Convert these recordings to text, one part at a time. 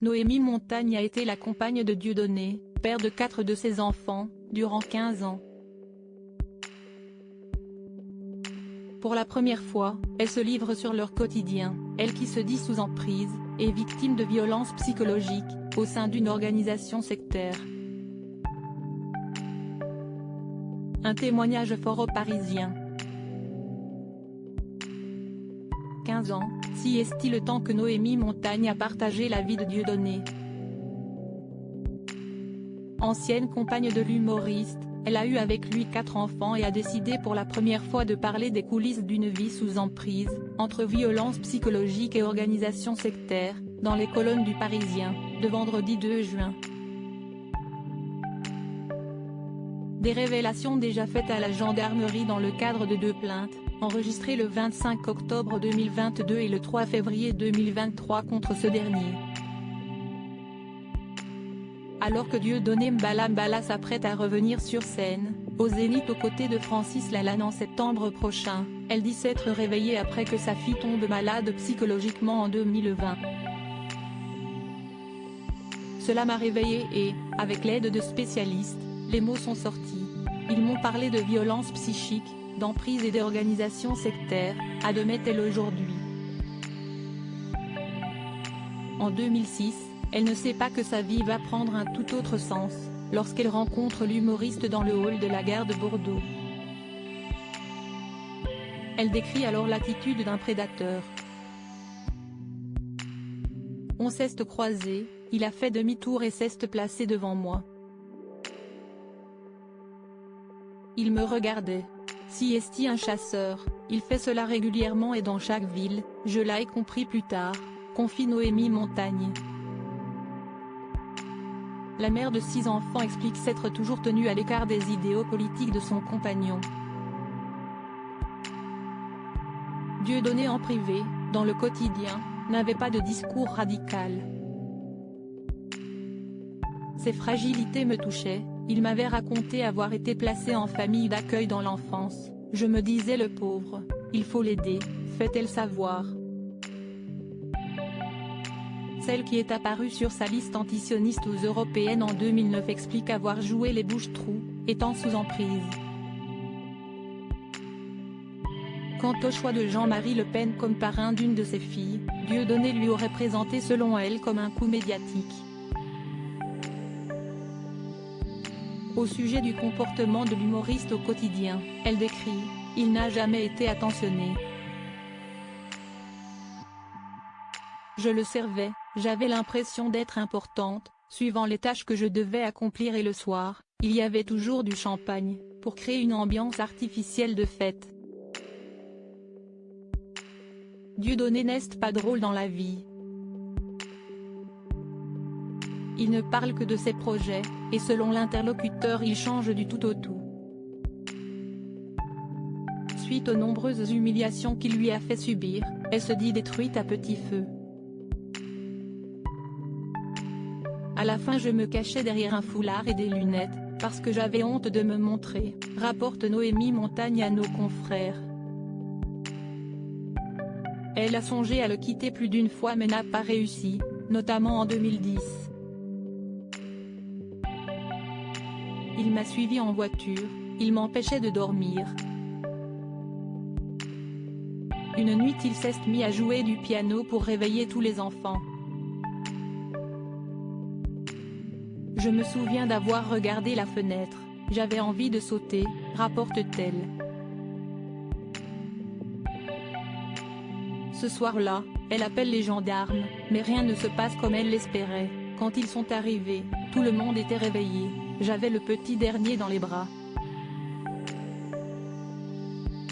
Noémie Montagne a été la compagne de Dieudonné, père de 4 de ses enfants, durant 15 ans. Pour la première fois, elle se livre sur leur quotidien, elle qui se dit sous emprise, et victime de violences psychologiques, au sein d'une organisation sectaire. Un témoignage fort aux Parisiens. 15 ans, si est-il le temps que Noémie Montagne a partagé la vie de Dieudonné. Ancienne compagne de l'humoriste, elle a eu avec lui 4 enfants et a décidé pour la première fois de parler des coulisses d'une vie sous emprise, entre violences psychologiques et organisation sectaire, dans les colonnes du Parisien, de vendredi 2 juin. Des révélations déjà faites à la gendarmerie dans le cadre de 2 plaintes, enregistrées le 25 octobre 2022 et le 3 février 2023 contre ce dernier. Alors que Dieudonné Mbala s'apprête à revenir sur scène, au Zénith aux côtés de Francis Lalanne en septembre prochain, elle dit s'être réveillée après que sa fille tombe malade psychologiquement en 2020. Cela m'a réveillée et, avec l'aide de spécialistes, les mots sont sortis. Ils m'ont parlé de violence psychique, d'emprise et d'organisation sectaire, admet-elle aujourd'hui. En 2006, elle ne sait pas que sa vie va prendre un tout autre sens, lorsqu'elle rencontre l'humoriste dans le hall de la gare de Bordeaux. Elle décrit alors l'attitude d'un prédateur. On s'est croisé, il a fait demi-tour et s'est placé devant moi. Il me regardait. Si est un chasseur, il fait cela régulièrement et dans chaque ville, je l'ai compris plus tard, confie Noémie Montagne. La mère de 6 enfants explique s'être toujours tenue à l'écart des idéaux politiques de son compagnon. Dieudonné en privé, dans le quotidien, n'avait pas de discours radical. Ses fragilités me touchaient, il m'avait raconté avoir été placé en famille d'accueil dans l'enfance, je me disais le pauvre, il faut l'aider, fait-elle savoir. Celle qui est apparue sur sa liste antisioniste aux européennes en 2009 explique avoir joué les bouches-trous, étant sous emprise. Quant au choix de Jean-Marie Le Pen comme parrain d'une de ses filles, Dieudonné lui aurait présenté selon elle comme un coup médiatique. Au sujet du comportement de l'humoriste au quotidien, elle décrit « Il n'a jamais été attentionné. Je le servais, j'avais l'impression d'être importante, suivant les tâches que je devais accomplir et le soir, il y avait toujours du champagne, pour créer une ambiance artificielle de fête. Dieudonné n'est pas drôle dans la vie. Il ne parle que de ses projets, et selon l'interlocuteur il change du tout au tout. Suite aux nombreuses humiliations qu'il lui a fait subir, elle se dit détruite à petit feu. À la fin je me cachais derrière un foulard et des lunettes, parce que j'avais honte de me montrer, rapporte Noémie Montagne à nos confrères. Elle a songé à le quitter plus d'une fois mais n'a pas réussi, notamment en 2010. Il m'a suivi en voiture, il m'empêchait de dormir. Une nuit il s'est mis à jouer du piano pour réveiller tous les enfants. Je me souviens d'avoir regardé la fenêtre, j'avais envie de sauter, rapporte-t-elle. Ce soir-là, elle appelle les gendarmes, mais rien ne se passe comme elle l'espérait. Quand ils sont arrivés, tout le monde était réveillé, j'avais le petit dernier dans les bras.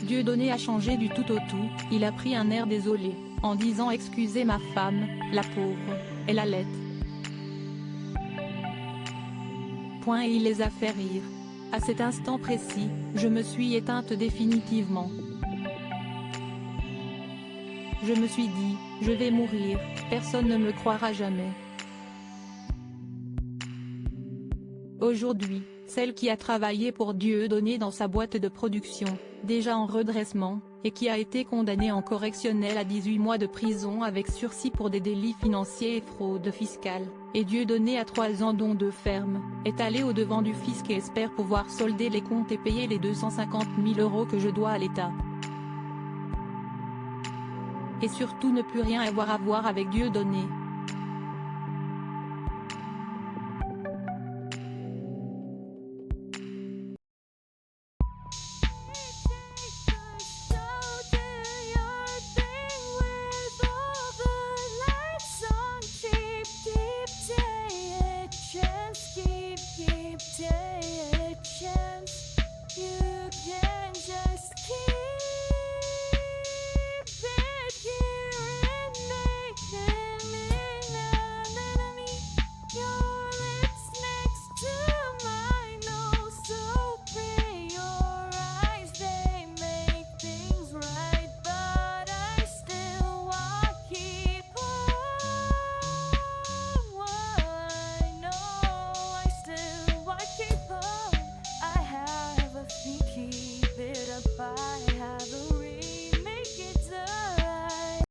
Dieudonné a changé du tout au tout, il a pris un air désolé, en disant « Excusez ma femme, la pauvre, elle allait. » Et il les a fait rire. À cet instant précis, je me suis éteinte définitivement. Je me suis dit, je vais mourir, personne ne me croira jamais. Aujourd'hui, celle qui a travaillé pour Dieudonné dans sa boîte de production, déjà en redressement, et qui a été condamnée en correctionnel à 18 mois de prison avec sursis pour des délits financiers et fraude fiscale, et Dieudonné à 3 ans dont 2 fermes, est allé au devant du fisc et espère pouvoir solder les comptes et payer les 250 000 € que je dois à l'État. Et surtout ne plus rien avoir à voir avec Dieudonné.